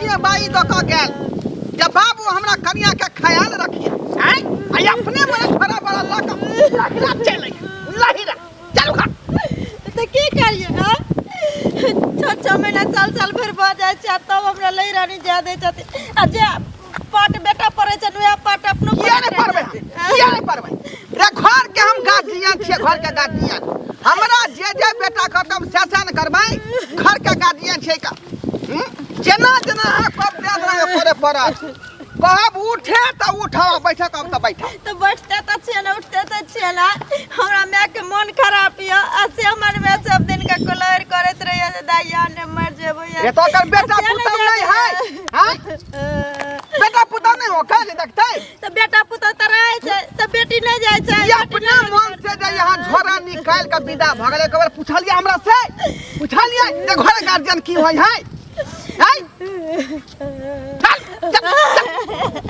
देखिए बाई दो का गेल जब बाबू हमरा कन्या के ख्याल रखिए हैं आई अपने मन बड़ा बड़ा लगा लखला चले लहिरा चलो खा तो की करिए हां 6 महीना साल भर भ जाय छै तब हमरा लहिरा नहीं जा दे छथि आ जे पाट बेटा पड़े छै वे पाट अपनो किया नहीं पड़बे रे घर के हम गार्जियन छिए घर के गार्जियन हमरा जे बेटा खत्म शासन करबै घर के गार्जियन छै का जना जना कब दे रहे करे पड़त कब उठे त उठाओ बैठे कब त बैठा तो बैठते त छिए ना उठते त छिए ना हमरा माय के मन खराब य आ से हमर में सब दिन का कोलर करत रहिए दाइया ने मर जेबो ये तो कर बेटा पुतौ नहीं है हां बेटा पुतौ नहीं हो काहे देखते तो बेटा पुतौ त रहे छै त बेटी नहीं जाय छै ये अपना मन से जे यहाँ झोरा निकाल के विदा भ गेले एक बार पूछलिए हमरा से पूछलिए जे घर गार्जियन की होय है हैं चल चल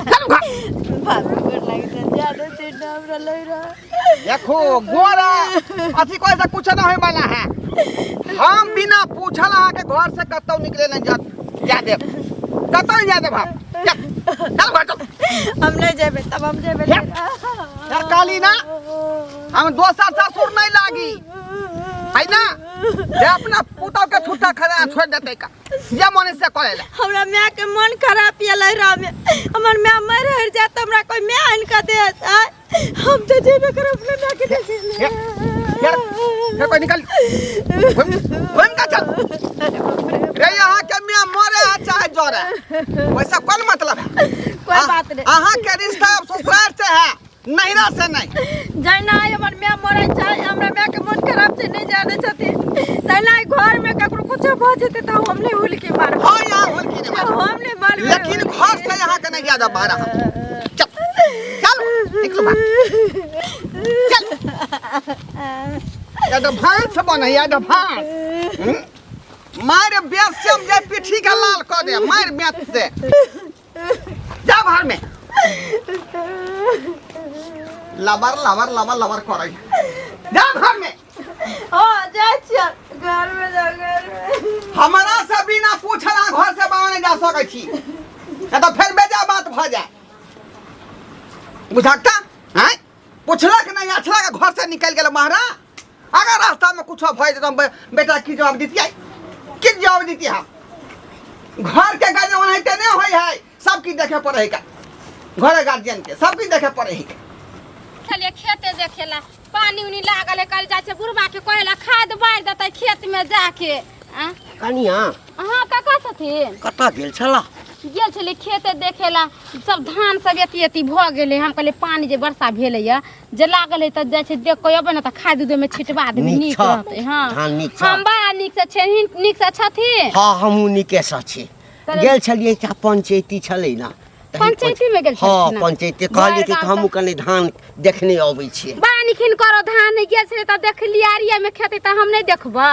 चल भाग कर लागे त ज्यादा चिंता हमरा लई रहा देखो गोरा अथी कोई से कुछ ना होय वाला है हम बिना पूछल आ के घर से कतौ निकले नहीं जा दे कतौ नहीं जा दे भाई चल चल घर चल हम नहीं जेबे तब हम जेबे यार काली ना हम दोसर ससुर नहीं लागी है ना ये अपना पुतौ के छुट्टा खड़ा छोड़ देते का जे मन से करेला हमरा माय के मन खराब य लहरा में हमर माय मर हर जात हमरा कोई माय आन का दे हम तो जेबे कर अपने माय के दे यार कोई निकल घूम का चल रे यहाँ के मियां मरे है चाहे जोरे वैसा कौन मतलब है कोई बात नहीं अहाँ के रिश्ता ससुराल से है नहिरा से नहीं जाना हमर माय मरे चाहे हमरा माय के मन खराब से नहीं जाने छथि जाना घर में ककरो कुछ भ जेते त हम नहीं हुल के मार हां यहां हुल के नहीं हम नहीं मार लेकिन घर से यहाँ के नहीं ज्यादा बाहर चल चल निकल बाहर चल या भांस बन या भांस मार बेसम जे पीठी का लाल कर दे मार बेत से जा बाहर में लबर लबर लबर लबर करे जा घर में हो जाय छियै घर में जा घर में हमारा से बिना पूछला घर से बाहर नहीं जा सकै छी या तो फिर बेजा बात भ जाए बुझाता हैं पूछलक नहीं अछला के घर से निकल गेल महारा अगर रास्ता में कुछ भय तो बेटा की जवाब दीतिए कि जवाब दीतिए हम घर के गार्जियन है ते नहीं होय है सब की देखे पड़े का घर गार्जियन के सब की देखे पड़े है चलिए खेते देखेला पानी उनी लागल है कर जाय छै बुढ़बा के कहेला खाद बार देतै खेत में जाके कनिया हां काका छथिन कता गेल छला गेल छले खेते देखेला सब धान सब एती भ गेले हम कहले पानी जे वर्षा भेले या जे लागल है त जाय छै देख के अबे न त खाद दूध में छिटवा देबे नीक रहते हां धान नीक छ हम बड़ा नीक से छै नीक से छथिन हां हमहु नीके से छी गेल छलिए कि पंचायती छलै ना पंचायती में गेल हां पंचायती कहली कि हमहु कने धान देखने आबै छी बड़ा निखिन करो धान गेल छले त देखलियारिया में खेते त हम नहीं देखबा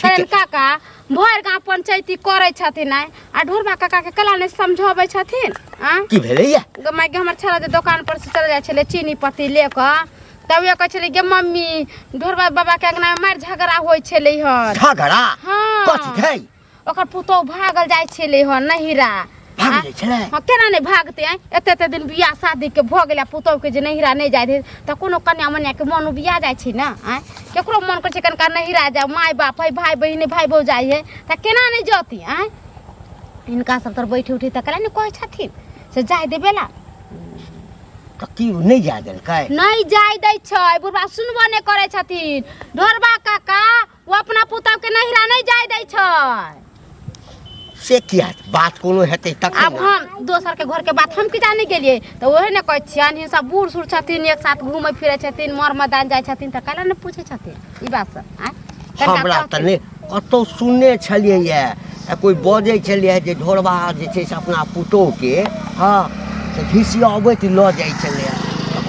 तहन काका भर गांव पंचायती करे छथिन आ ढोरबा काका के कला ने समझाबै छथिन की भेलैया गमाय के हमर छला जे दुकान पर से चल जाय छले चीनी पत्ती लेके तब ये कह छले गे मम्मी ढोरबा बाबा के अंगना में मार झगड़ा होय छले हन झगड़ा हां कथि गई ओकर पुतो भागल जाय छले हन नहिरा भाग जाय छले हां केना नहीं भागते एते दिन बियाह शादी के भ गेला पुतो के जे नहिरा नहीं जाय दे त कोनो कन्या मन्या के मन बियाह जाय छै ना केकरो मन कर छै कनका नहिरा जा माय बाप है भाई बहिन भाई भौ जाय है त केना नहीं जती इनका सब तर बैठे उठे त कला नहीं कहै छथिन से जाय देबेला त की नहीं जा देल काय नहीं जाय दै छै बुढ़बा सुनबो नहीं करे छथिन ढोरबा काका वो अपना पुतौ के नहिरा नहीं जाय दै छै से किया बात कोनो हेतै तक अब हम दोसर के घर के बात हम की जाने गेलिए त ओहे ने कहै छियन हिन सब बूढ़ सूढ़ छथिन एक साथ घूमे फिरे छथिन मर मैदान जाय छथिन त काला ने पूछे छथिन ई बात से हमरा त ने कतौ सुनने छलिए ये कोई बजै छलिए जे ढोरबा जे छै से अपना पुतौ के हां से घिसिया अबैत ल जाय छलिए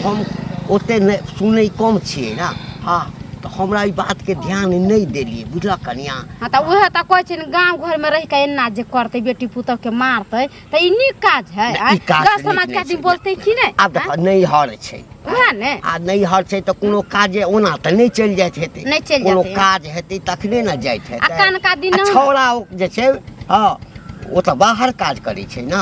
हम ओते सुनै कम छियै ना हां तो हमरा ई बात के ध्यान नहीं देलिए बुझला कन्या हां त ओहे त कहै छिन गांव घर में रह के एना जे करते बेटी पुतौ के मारते त ई नीक काज है गांव समाज के आदमी बोलते कि नहीं अब देख नहीं हर छै ओहे ने आ नहीं हर छै त कोनो काजे ओना त नहीं चल जाइत हेतै नहीं चल कोनो जाते काज हेतै तखने न जाइत हेतै अकान का दिन छौड़ा जे छै हां ओ तो बाहर काज करै छै ना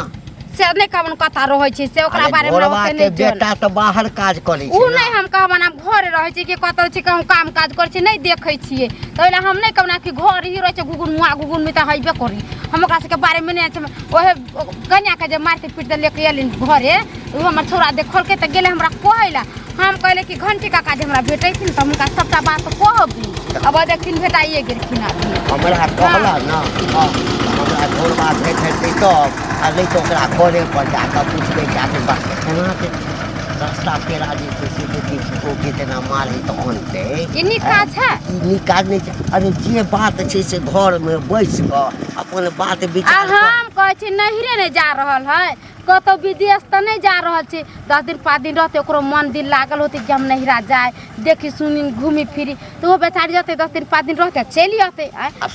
से नहीं कवन कथा रहे छै से ओकरा बारे में घरवा ओते के नहीं बेटा तो बाहर काज करै छै उ नहीं हम कहबन हम घरे रहे छी कि कतौ छी कि हम काम काज कर छी नहीं देखे छिए तइला हम नहीं कहबना कि घर ही रहे छै गुगुन मुआ गुगुन में त हइबे करी हम ओकरा के बारे में नहीं ओहे कन्या के जे मारते पीट दे लेके एलिन घरे उ हमर छोरा देखल के त गेले हमरा कहैला हम कहले कि घंटी काका जे हमरा भेटैथिन त हुनका सबटा बात कहबी अब देखिन भेटाइए गेलखिन हमरा कहला ना हां हमरा घरवा भेटै तो आ नहीं तो ओकरा घरे पर जाकर पूछबे जाके बात केना के रास्ता पेरा जे से देखि ओ कितना माल है तो अनते इन्हीं काज है इन्हीं काज नहीं छै अरे जे बात छै से घर में बैस के अपन बात विचार हम कहै छी नहिरे नहीं जा रहल है कतो विदेश त नहीं जा रहल छी 10 दिन 5 दिन रहते ओकरो मन दिल लागल होते कि हम नहिरा जाए देखी सुनी घूमी फिरी तो वो बेचारी जते 10 दिन 5 दिन रहते चली आते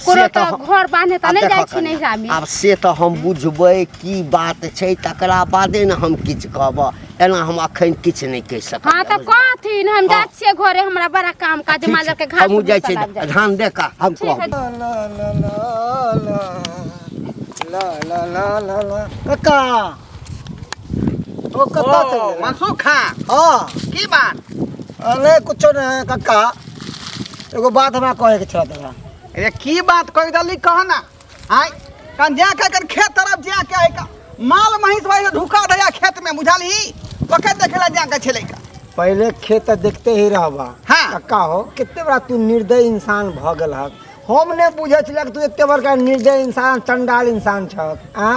कोनो तो घर बांधे त नहीं जाय छी नहिरा में अब से तो हम बुझबै की बात छै तकरा बादे न हम किछ कहब एना हम अखन किछ नहीं कह सकब हां त कहथिन हम जा छिए घरे हमरा बड़ा काम काज माजर के घास हम जाय छी धान देखा हम कहब ला काका ओ काका मनसुख खां हां की बात अरे कुछ नहीं काका एगो बात हमरा कहे के छ तोरा अरे की बात कह दली कह ना आय कन जा के कर खेत तरफ जा के है का माल महिष भाई ढुका दया खेत में बुझाली ओके देखला जा के छले का पहले खेत देखते ही रहबा हाँ। काका हो कितने बड़ा तू निर्दयी इंसान भ गेल हक हम ने बुझे छले कि तू एते बड़का निर्दयी इंसान चंडाल इंसान छ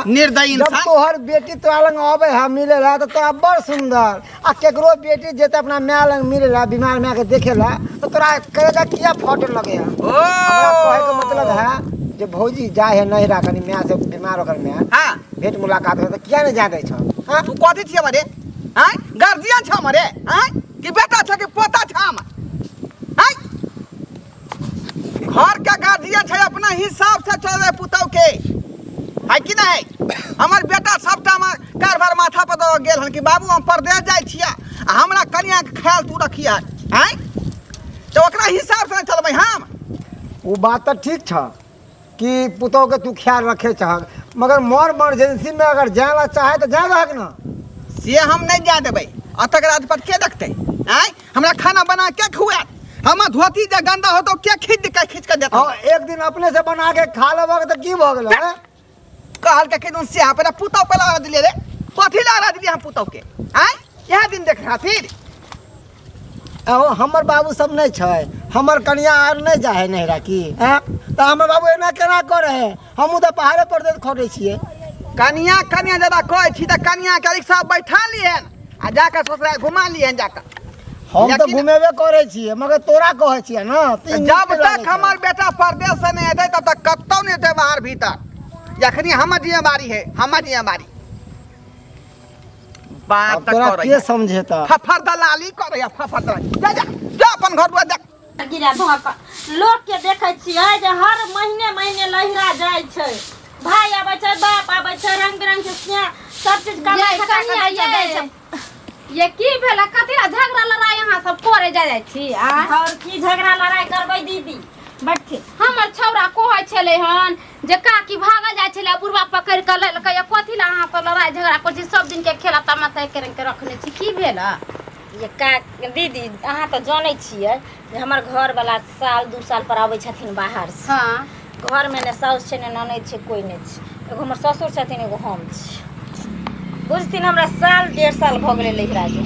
निर्दयी जब इंसान तोहर बेटी तोरा लंग आवे है मिले ला तो तोरा बड़ सुंदर आ केकरो बेटी जेते अपना माय लंग मिले ला बीमार माय के देखे ला तो तोरा करेगा किया फट लगे है ओ हमरा कहे के मतलब है जे भौजी जाए है नहिरा कनी माय से बीमार होकर में हां भेंट मुलाकात हो तो किया नहीं जा दै छ हां तू कथि छिए बरे आय गार्जियन छ मरे आय कि बेटा छ कि पोता छ हम आय घर का गार्जियन छै अपना हिसाब से चले पुतौ के है कि नहीं हमर बेटा सबटा में कारभार माथा पर दो गेल हन कि बाबू हम परदेश जाय छिया आ हमरा कन्या के ख्याल तू रखिया आय तो ओकरा हिसाब से चलबै हम वो बात तो ठीक छ कि पुतौ के तू ख्याल रखे चाह मगर मोर इमरजेंसी में अगर जाना चाहे तो जा रहक ना से हम नहीं जा देबै अतक रात पर के देखते आय हमरा खाना बना के खुआ हम धोती जे गंदा हो तो के खींच के देता और एक दिन अपने से बना के खा लेबा तो की भ गेल है कहल के किदन से पे पुतौ पे लगा दिले रे कथि लगा दिले हम पुतौ के आय यह दिन देख खातिर ओ हमर बाबू सब नहीं छै हमर कन्या आर नहीं जाए नहिरा की हैं तो हमर बाबू एना केना करे है हम तो पहाड़े पर दे खोटे छिए कन्या ज्यादा कहै छी त कन्या के रिक्शा बैठा लिहन आ जाके ससुराल घुमा लिहन जाके हम तो घुमेबे करे छिए मगर तोरा कहे छिए ना जब तक हमर बेटा परदेश से नहीं एतै तब तक कतौ नहीं एतै बाहर भीतर जखनी हमर जिम्मेदारी है हमर जिम्मेदारी बात तोरा कर के समझेता फफर दलाली करे या फफर दलाली जा अपन घर दुआर देख गिरा धोक लोग के देखे छियै जे हर महीने लहिरा जाय छै भाई आबै छै बाप आबै छै रंग बिरंग के स्नेह सब चीज कमाई खटा के दै छै ये की भेला कथिला झगड़ा लड़ाई यहाँ सब करे जाय छी और की झगड़ा लड़ाई करबै दीदी बैठ हमर छौरा कहै छले हन जे काकी भागल जाय छले बुढ़वा पकड़ के लेलकै कथिला अहाँ सब लड़ाई झगड़ा कर छी सब दिन के खेला तमाशा के रखने छी की भेला ये का दीदी अहाँ तो जानै छियै जे हमर घर वाला साल 2 साल पर आबै छथिन बाहर से हां घर में ने साउस छै ने ननद छै कोई नहीं छै एगो हमर ससुर छथिन एगो हम छी बुझथिन हमरा साल 1.5 साल भ गेलै लहिरा जे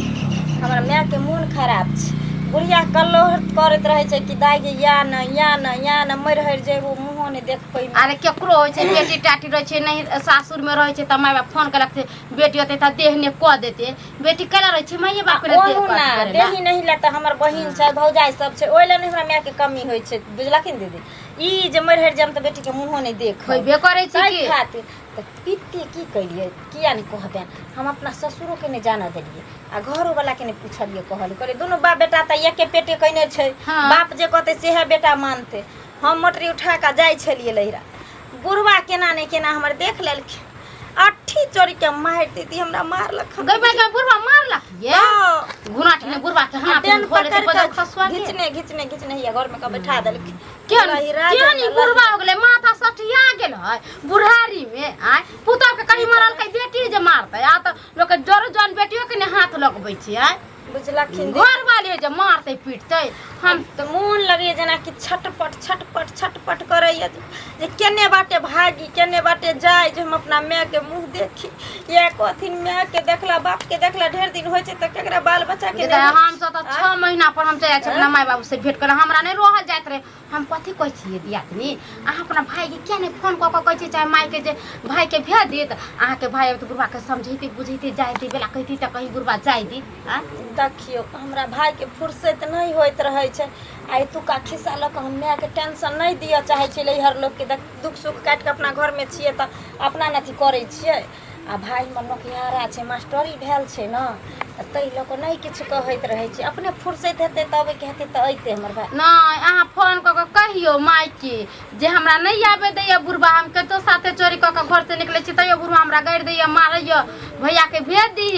हमर माय के मन खराब छै बुढ़िया कल्लोहर करत रहे छै कि दाई या न मर हर जेबो मुंहो ने देख पई अरे केकरो होय छै बेटी टाटी रहे छै नहीं सासुर में रहे छै त माय बाप फोन करलक बेटी होते त देह ने क देते बेटी कला रहे छै माय बाप ने देह ना देही नहीं ला त हमर बहिन छै भौजाई सब छै ओइला नहीं हमरा माय के कमी होय छै बुझलखिन दीदी ई जे मर हर जम त बेटी के मुंहो ने देख होइबे करे छै की खातिर त पित्ती की करिए किया नहीं कहबे हम अपना ससुरो के नहीं जाना देलिए आ घरो वाला के नहीं पूछलिए कहले दोनों बाप बेटा त एके पेटे कइने छै बाप जे कहते सेहे बेटा मानते हम मोटरी उठा के जाय छलिए लहिरा बुढ़वा केना नहीं केना हमर देख लेलखिन लाठी चोरी के मार देती हमरा मारलक गई भाई का बुरबा मारलक ये गुनाठी ने बुरबा के हाथ टेन में खोले से बजा पकड़ खसवा के घिचने हिया घर में का बैठा देलक केन केन बुरबा हो गेले माथा सठिया गेल है बुढ़ारी में आय पुतौ के कहीं मारल के बेटी जे मारतै आ त लोग के डर जन बेटियो के ने हाथ लगबै छी आय बुझलखिन घर वाले जे मारतै पीटतै हम तो मोन लगे जना कि छटपट करैया जे केने बाटे भागी केने बाटे जाय जे हम अपना माय के मुंह देखी या कथिन माय के देखला बाप के देखला ढेर दिन होय छै त केकरा बाल बच्चा के हम सब त 6 महीना पर हम जाय छै अपना माय बाबू से भेंट कर हमरा नै रहल जात रहे हम कथी कहै छियै दियातनी अहाँ अपना भाई के किया नै फोन क क कहै छै चाहे माय के जे भाई के भेज देत अहाँ के भाई त बुढ़वा के समझैते बुझैते जाय दे बेला कहती त कहीं बुढ़वा जाय दी हां देखियो हमरा भाई के फुर्सत नहीं होइत रहे छै आइ तू का खिस्सा ल के हम माय के टेंशन नहीं दिया चाहे छियै हर लोग के दुख सुख काट के अपना घर में छियै त अपना नथी करै छियै आ भाई मन नौकरियारा छै मास्टरी भेल छै न तै लोग नहीं किछु कहैत रहै छै अपने फुर्सत हेतै तबे के हेतै त अइते हमर भाई नहीं अहाँ फोन क के कहियो माय के जे हमरा नहीं आबे दैया बुढ़वा हम कतो साथे चोरी क के घर से निकले छी तैयो बुढ़वा हमरा गाड़ दैया मारैया भैया के भेज दी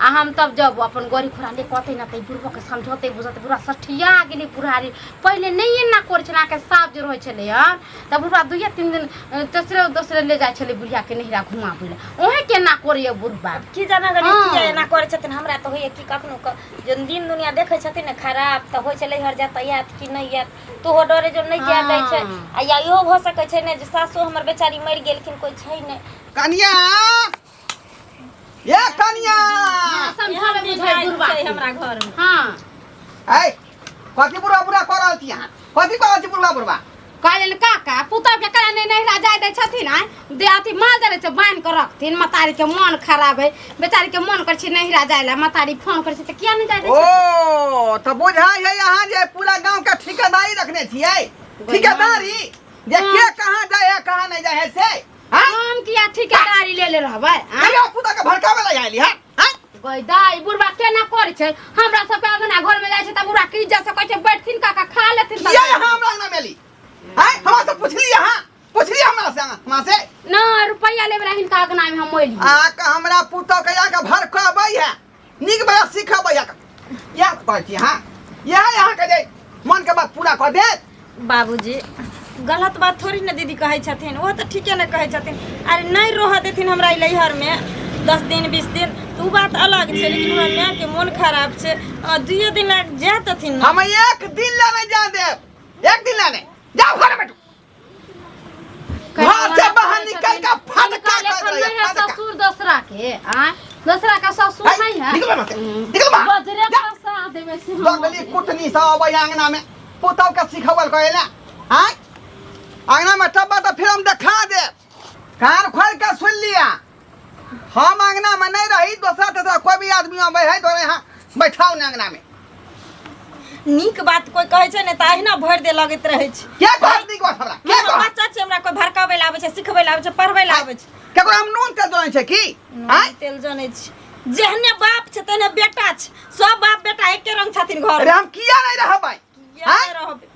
आ हम तब जब अपन गोरी खुरा ले कहते न तै बुढ़वा के समझौते बुझते बुढ़वा सठिया गेली बुढ़ारी पहले नहीं ना करे छला के साफ जे रहै छले यार त बुढ़वा 2-3 दिन दोसरे ले जाय छले बुढ़िया के नहिरा घुमाबे ओहे के ना करे बुढ़वा की जाना गनी किया ना करे छथिन हमरा त होय की कखनो जन दिन दुनिया देखै छथिन न खराब त होय छले हर जात यात की नहीं यात तो हो डरे जो नहीं जा दै छै आ या इहो भ सकै छै ने जे सासो हमर बेचारी मरि गेलखिन कोई छै ने कनिया ये कनिया समझावे बुझाई बुढ़वा हमरा घर में हां ऐ कथी बुढ़ा करल छी अहाँ कथी करल छी बुढ़वा कहलन काका पुतौ के करा नहीं जाय दै छथिन आय दे अथी माल दे छै बांध के रखथिन मतारी के मन खराब है बेचारी के मन कर छी नहीं जाय ला मतारी फोन कर छी त किया नहीं जाय दै ओ त बुझाई है यहाँ जे पूरा गांव का ठेकेदारी रखने छियै ठेकेदारी जे के कहां जाय है कहां नहीं जाय है से हम किया ठेकेदारी ले रहबै अरे पुता के भड़कावे ल आइली है गई दाई बुढ़वा केना करे छै हमरा सब के अंगना घर में जाय छै त बुढ़वा की इज्जत से कहै छै बैठथिन काका खा लेथिन ये हमरा अंगना मेली है हमरा से पूछली हमरा से ना रुपया लेबे रहिन का अंगना में हम मोइली आ का हमरा पुतो के जाके भड़काबै है निक बड़ा सिखाबै है या कहै छी हां यहाँ के जे मन के बात पूरा कर दे बाबूजी गलत बात थोड़ी ना दीदी कहै छथिन वो तो ठीके ना कहै छथिन अरे नहीं रह देथिन हमरा लैहर में 10 दिन 20 दिन तू बात अलग छै लेकिन हमरा माय के मन खराब छै 2 दिन लग जातथिन हम एक दिन ले नहीं जा देब एक दिन ले नहीं जाओ घर बैठो घर से बाहर निकल का फटका कर रही है ससुर दूसरा के दूसरा का ससुर नहीं है निकल बा बजरे फसा देवे से लगली कुटनी सब अंगना में पुतौ के सिखवल कहला हां अंगना में तब तो फिर हम दिखा दे कान खोल के सुन लिया हम अंगना में नहीं रही दूसरा कोई भी आदमी आवे है तो यहाँ बैठाओ ने अंगना में नीक बात कोई कहै छै ने त अहिना भर दे लगैत रहै छै के कहत नीक बात हमरा के कहत बच्चा छै हमरा कोई भड़काबै ला आबै छै सिखबै ला आबै छै पढ़बै ला आबै छै केकरो हम नून तेल जानै छै की तेल जानै छै जेहने बाप छै तेहने बेटा छै सब बाप बेटा एके रंग छथिन घर अरे हम किया नहीं रहबै किया रहबै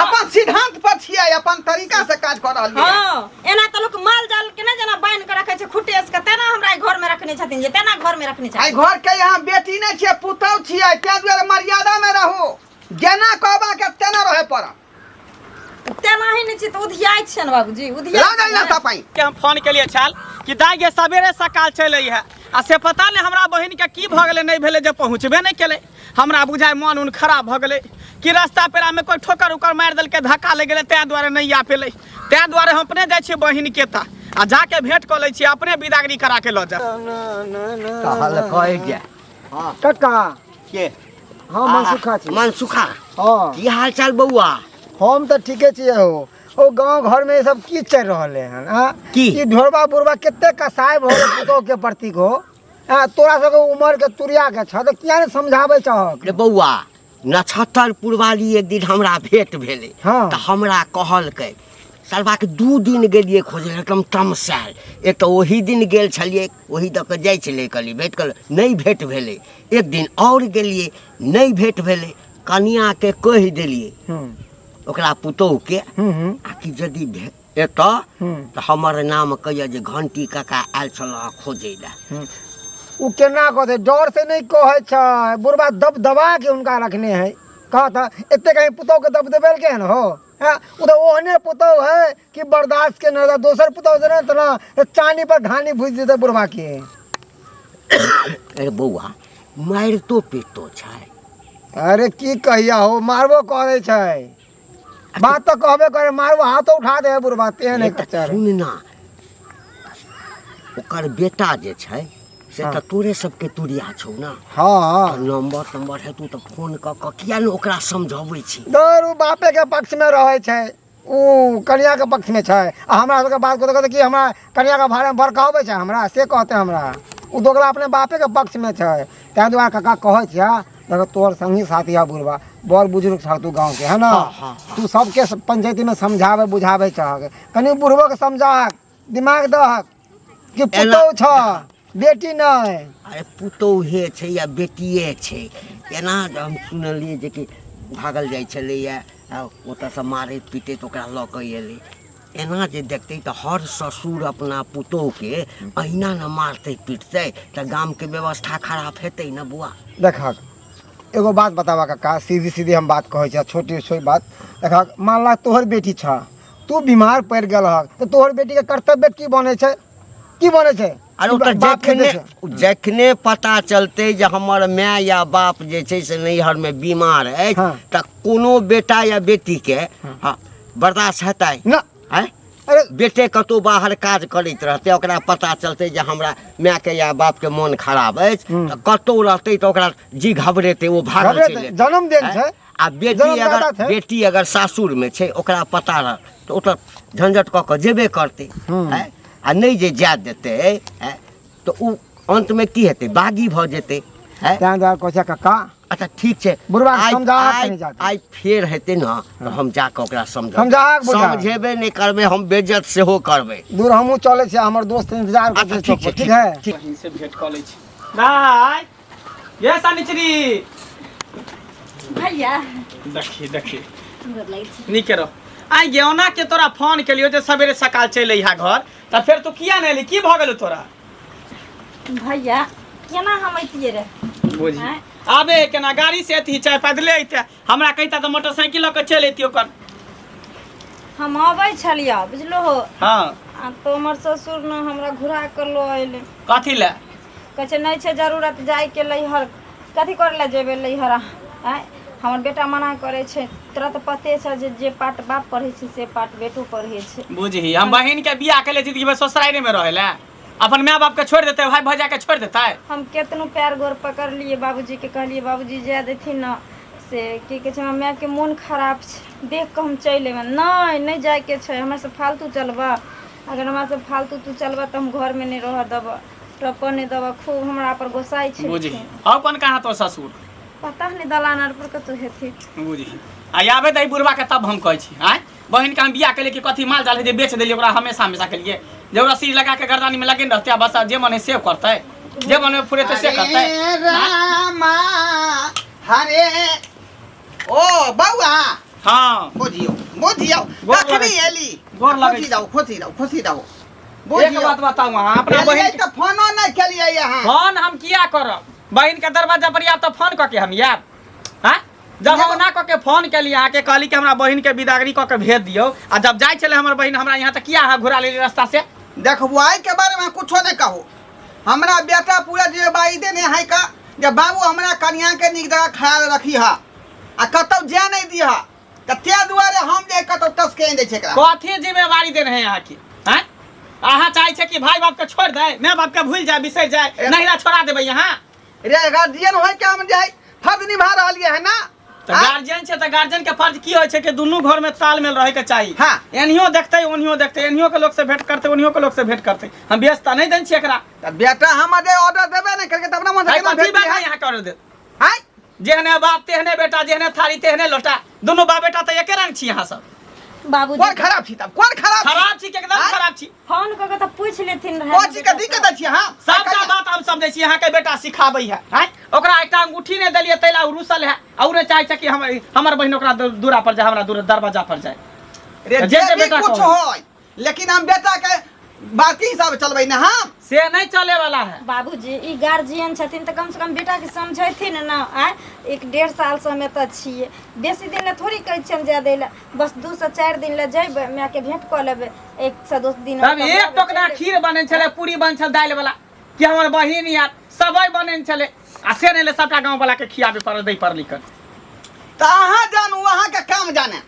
अपन सिद्धांत पर छियै अपन तरीका से काज कर रहल छियै हां एना त लोक माल जाल के नै जना बाइन के रखै छै खुटेस के तेना हमरा घर में रखने छथिन जे तेना घर में रखने छथिन आई घर के यहाँ बेटी नै छियै पुतौ छियै तै दुआरे मर्यादा में रहू जेना कहबा के तेना रहे पर तेना ही नै छै त उधियाइ छै न बाबूजी उधिया ला ना तपाई के हम फोन के लिए छल कि दाई गे सवेरे सकाल चलै है आ से पता नै हमरा बहिन के की भ गेलै नै भेलै जे पहुँचबे नै केलै हमरा बुझाय मन उन खराब भ गेलै कि रास्ता पेरा में कोई ठोकर उकर मार देल के धक्का लग गेलै तै दुआरे नहीं आ पेलै तै दुआरे हम अपने जाय छी बहिन के त आ जाके भेंट क लै छी अपने विदागरी करा के ल जा कहल कहे जा हां काका के हां मनसुखा छी मनसुखा हां की हाल चाल बउआ हम तो ठीके छियै हो ओ गांव घर में सब की चल रहले हन हां की? ई ढोरबा बुरबा केते कसाय भ गेल पुतो के प्रति को तोरा सब के उम्र के तुरिया के छ त किया ने समझाबै छहक रे बउआ नक्षत्र पुरवाली एक दिन हमरा भेंट भेलै हाँ। त हमरा कहलकै सरवा के 2 दिन गेलिए खोजे एकदम तमसाल एक तो वही दिन गेल छलिए वही द के जाय छले कहली भेंट कर नहीं भेंट भेलै एक दिन और गेलिए नहीं भेंट भेलै कनिया के कहि देलिए ओकरा पुतौ के आ कि यदि एतऽ तऽ हमर नाम कहिए जे घंटी काका आयल छल खोजै लए। उ केना कहते डर से नहीं कहे छै, बुढ़बा दब दबा के उनका रखने है। कहता एते कहीं पुतौ के दब देबेल के न हो, हाँ उ तो ओहने पुतौ है कि बर्दाश्त के न दोसर पुतौ से न तो चानी पर घानी भूज देते बुढ़बा के। अरे बौआ मारितो पीटतो छै। अरे की कहिया हो, मारबो करे छै, बात तो कहबे करे, मारबो हाथों उठा दे बुढ़बा तेहन है कच्चा। सुन ना ओकर बेटा जे छै से तऽ तोरे सबके तुरिया छौ ना। हाँ नंबर हेतु तऽ फोन कऽ कऽ किया ने ओकरा समझाबै छी। दर बापे के पक्ष में रहे छै, उ कन्या के पक्ष में छै। आ हमरा सबके बात कहते कि हमरा कन्या के बारे में बड़कावे छै, हमरा से कहते हमरा उ दोगला अपने बापे के पक्ष में छै। तैं दुआरे काका कहै छिया देखो तोर संगी साथी है बुढ़बा, बड़ बुजुर्ग छ तू गाँव के है ना। तू सबके पंचायती में समझावे बुझावे चाह, कनी बुढ़बो के समझा दिमाग दह कि पुतौ छ बेटी नहीं। अरे पुतौहे छै या बेटिए छै, एना हम सुनलियै जे कि भागल जाइ छलैया ओतऽसँ मारैत पीटैत ओकरा लऽ कऽ एलै। एना जे देखतै तऽ हर ससुर अपना पुतौहके अहिना न मारतै पीटतै तऽ गामके व्यवस्था खराब हेतै न बुआ। देखक एगो बात बतावा काका, सीधी सीधी हम बात कहै छी, छोटी छोटी बात। देखक मान ला तोहर बेटी छ, तू बीमार पड़ि गेल हक तऽ तोहर बेटी के कर्तव्य की बने छै, की बने छै? अरे जखने पता चलते जे हमर माय या बाप जे छै से नैहरमे बीमार अछि तऽ कोनो बेटा या बेटी के बर्दाश्त हेतै ना। अरे बेटे कतौ बाहर काज करैत रहतै, ओकरा पता चलतै जे हमरा मायके या बापके मोन खराब अछि तऽ कतौ रहतै तऽ ओकरा जी घबरेतै, ओ भागल चलि जेतै। जन्मदिन छै आ बेटी अगर सासुरमे छै ओकरा पता रह तऽ ओ तऽ झंझट कऽ कऽ जेबे करतै। आ नहीं जे जा देते तो उ अंत में की हेतै, बागी भऽ जेतै। काका अच्छा ठीक छै, आइ फेर हेतै न तऽ हम जाकऽ ओकरा समझेबे नहीं करबै, हम बेइज्जत सेहो करबै। दूर हमहूँ चलै छी, हमर दोस्त इंतजार करते। ठीक है बहिन से भेंट कऽ लै छी। भाई ये सनिचरी भैया देखी नीक रहो। आई गेौना के तोरा फोन केलियो जे सवेरे सकाल चलि अइहा घर, तऽ फेर तू किया नहीं एली, की भऽ गेलौ तोरा? भैया केना हम अइतिए रे, बुझी आबे केना गाड़ी से अथी चाहे पैदले अइते, हमरा कहिता तऽ मोटरसाइकिल लऽ के चलि अइतियो कर। हम अबै छलिया बुझलो हो। हाँ तो हमर ससुर न हमरा घुरा कर लो अइले। कथी ले? कहै छै नहीं छै जरूरत जाय के लैहर, कथी करे ले जेबे लैहर? हमर बेटा मना करे छै, तोरा तो पते छै जे पाठ बाप पढ़े छै से पाठ बेटो पढ़े छै। बुझी हम बहिन के बियाह के ले जिंदगी ससुराल में रहे ले, अपन माय बाप के छोड़ देते, भाई भौजा के छोड़ देता है? हम केतनो पैर गोर पकड़ लिए बाबूजी के, कहलिए बाबूजी जाय देथिन न से की कहे छै हमर माय के मन खराब छै, देख के हम चल एबे। नहीं जाय के छै, हमरा से फालतू चलबा, अगर हमरा से फालतू तू चलबा तो हम घर में नहीं रह दब, टप्पा नहीं दबा, खूब हमरा पर गोसाई छै। बुझी अब कौन कहा तो ससुर पता नहीं दलान आर पर कतो हेथि। बुझी आबे दही बुढ़वा के तब हम कहै छी आय बहिन के हम बियाह के लिए कि कथी माल जाल है जे बेच देलिए ओकरा हमेशा के लिए, जे ओकरा सिर लगा के गर्दनी में लगेन रहते, बस जे मन है से करते, जे मन में फुरेते से करते। रामा हरे ओ बौआ हां बुझियो कखनी एली, गोर लगे खुशी रहो। एक बात बताऊ, हां अपना बहिन के फोनो नहीं केलिए यहां। फोन हम किया करब, बहिन के दरवाजा पर आब तो फोन क के हम आब। हां जब हम ना क के फोन केलिए अहाँ के कहली कि हमरा बहिन के विदागरी क के भेज दियो, आ जब जाय चले हमर बहिन हमरा यहाँ त किया अहाँ घुरा लेली रास्ता से? देखबो आई के बारे में कुछो नहीं कहो, हमरा बेटा पूरा जे बाई देने है का जे बाबू हमरा कन्या के निक जगह ख्याल रखी हा आ कतौ जे नहीं दिहा त ते दुआरे हम जे कतौ टसके दे छै। कथी जिम्मेवारी देने है यहाँ की? हैं अहाँ चाहे छे कि भाई बाप के छोड़ दे, माय बाप के भूल जाए, बिसर जाए, नहिरा छोड़ा देबे यहाँ? रे गार्जियन होय के हम जाय फर्ज निभा रहलिए है ना। तो गार्जियन छे, तो गार्जियन के फर्ज की होय छे कि दुनू घर में तालमेल रहे के चाहिए। हाँ एनियो देखते ओनियो देखते, एनियो के लोग से भेंट करते ओनियो के लोग से भेंट करते, हम व्यवस्था नहीं देन छी एकरा। त बेटा हम जे ऑर्डर देबे नहीं करके तब ना मन से केना भेट बात यहाँ कर दे। हाय जेहने बाप तेहने बेटा, जेहने थारी तेहने लोटा, दोनों बाप बेटा तो एके रंग छी यहाँ सब। बाबूजी कौन खराब छी तब, कौन खराब छी, एकदम खराब छी। फोन क के त पूछ लेथिन रहे। कोची के दिक्कत अछि? हां सबका बात हम समझे छी, यहाँ के बेटा सिखाबै है। हैं ओकरा एकटा अंगूठी ने देलिए तैला रुसल है, और चाहे छै कि हमर बहिन ओकरा दूरा पर जाए, हमरा दूर दरवाजा पर जाए। रे जे बेटा कुछ होय लेकिन हम बेटा के बात के हिसाब से चलबै ना हम। से नहीं चले वाला है। बाबूजी ई गार्जियन छथिन तऽ कम से कम बेटा के समझैथिन ना। आय 1-1.5 साल से हमे तऽ छियै, बेसी दिन ले थोड़ी कहै छियन जाय दै ले, बस 2 से 4 दिन ले जइबै, माय के भेंट कऽ लेबै, 1 से 2 दिन। तब एक टोकरा खीर बने छले, पूरी बन छल दालि वाला कि हमर बहिन यार सबई बने छले, आ से नहीं ले सबटा गांव वाला के खियाबे पर दै पर लिखल। तो अहाँ जानू, अहाँ के काम जाने,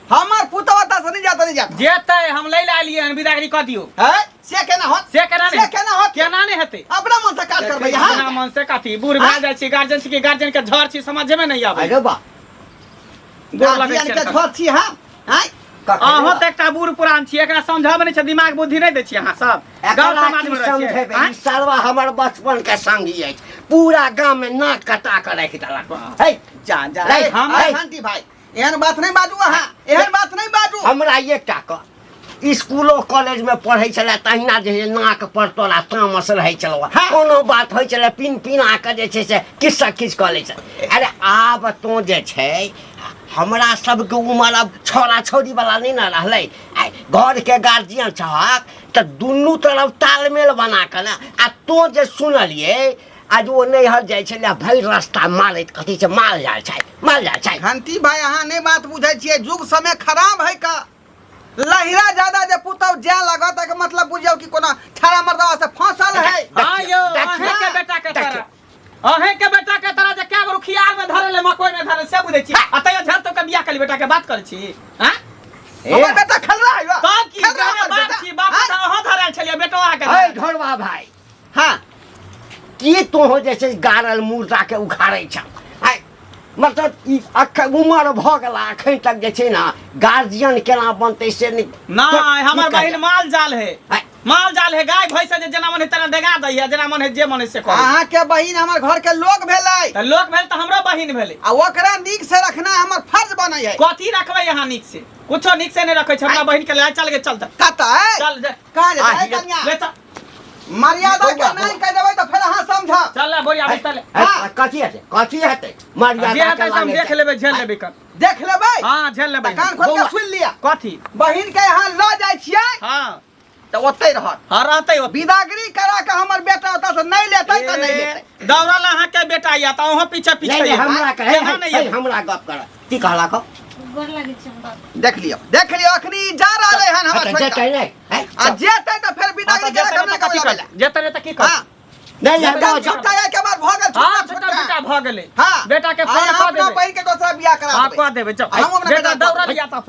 हमर पुतवा त से नहीं जाता जेतै हम ले ला लिए विदागरी क दियो। है से केना होत, से केना नहीं, से केना होत, केना नहीं हेतै। अपना मन से काज करबै बिना अहाँ। मन से कथी बूढ़ भए जाइ छी, गार्जियन छी कि गार्जियन के झड़ छी, समझे में नहीं आबै। अरे बा गोर लगै गार्जियन छै के छोट छी हम। हैं अहाँ तऽ एकटा बूढ़ पुरान छी, एकरा समझाबै नहीं छै, दिमाग बुद्धि नहीं दै छी अहाँ सब। गांव समाज में रहै समझेबै छियै। ई सालवा हमर बचपन के संगी अछि, पूरा गांव में नाक कटा के राखि देलक। है जा जा नहीं, हम नहीं। शांति भाई, एहन बात नहीं बाजू अहाँ, एहन बात नहीं बाजू। हमरा एकटा क स्कूलो कॉलेज में पढ़ै छलै, तहिना जे नाक पर तोरा तामस रहै छलौ, हाँ। कोनो बात होइ छलै पिन पिना के जे छै से किस्सा खींच कऽ लै छै। अरे आब तो जे छै हमरा सबके उमर अब छोरा छोरी वाला नहीं ना रहलै। आइ घर के गार्जियन छहक तऽ दुनू तरफ तालमेल बना के ना, आ तो जे सुनलिए आज वो नैहर जाइ छलै, भरि रास्ता मारैत कथी छै माल जाल छै, माल जाल छै। घंटी भाई अहाँ नहीं बात बुझै छियै, युग समय खराब है का। लहिरा ज्यादा जे पुतौ जाय लागत के मतलब बुझियौ कि कोना छाड़ा मर्दवा से फसल है। हाँ यो, अहें के बेटा के तरह, अहें के बेटा के तरह जे क्या गो खियार में धरे ले, मकोई में धरे से बुझै छी। आ तैयो झर तो के बियाह कली बेटा के बात करै छी। हां हमर बेटा खेल रहा है यो। तब की खेल रहा है बात हमर बेटा। छी, बाप हाँ? त अहाँ धरल छलिए बेटवा के। है ढोरवा भाई, हाँ की तो जे छै गाड़ल मुर्दा के उखाड़ै छ। आइ मतलब ई उमर भऽ गेला अखन तक जे छै ना गार्जियन केना बनतै से नहीं। नहीं हमर बहिन माल जाल है, है माल जाल है, गाय भैंस जे जेना मन है तेना देगा दै है, जेना मन है जे मन है से करे। अहाँ के बहिन हमर घर के लोग भेलै, त लोक भेल त हमरो बहिन भेलै। आ ओकरा नीक से रखना हमर फर्ज बनै है। कथी रखबै यहाँ नीक से, कुछो नीक से नहीं रखै छै। हमरा बहिन के ले चल के चलता कतऽ है चल जा, कहाँ आ, जेतै हिया। कन्या, ले चल मर्यादा के नहीं कह देबै त फेर अहाँ समझ। चल ले बोरिया बिस्तर ले, कथी हेतै, कथी हेतै जे मर्यादा हेतै से हम देख लेबै, झेल लेबै कर। देख लेबै। हाँ झेल लेबै। कान खोल के सुन लिया, कथी बहिन के यहाँ ल जाइ छियै हाँ त ओतै रहत। हाँ रहतै ओतै। विदागरी करा के हमर बेटा ओतऽ से नहीं लेतै त नहीं लेतै। दौड़ल अहाँ के बेटा या त अहाँ पीछे पीछे नहीं ये। हमरा कहे केना नहीं ये? हमरा गप कर की कहला को गोर लागै छै बाबू। देख लियो अखनी जा रहलै हन हमर जे छोटा। कहि नहीं है आ जेतै त फेर विदागरी करा के हमरा कथी कबै कर जेतै रे त की कर। हां नहीं जेतै जाओ तो छोटा है के बाद भ गेल हाँ छोटा छोटा बेटा भ गेलै। हां बेटा के फोन हम कऽ अपना देबै। बहिन के दोसरा बियाह करा हाँ देबै। कऽ देबै चल। हम अपना बेटा बेटा दौड़ल या त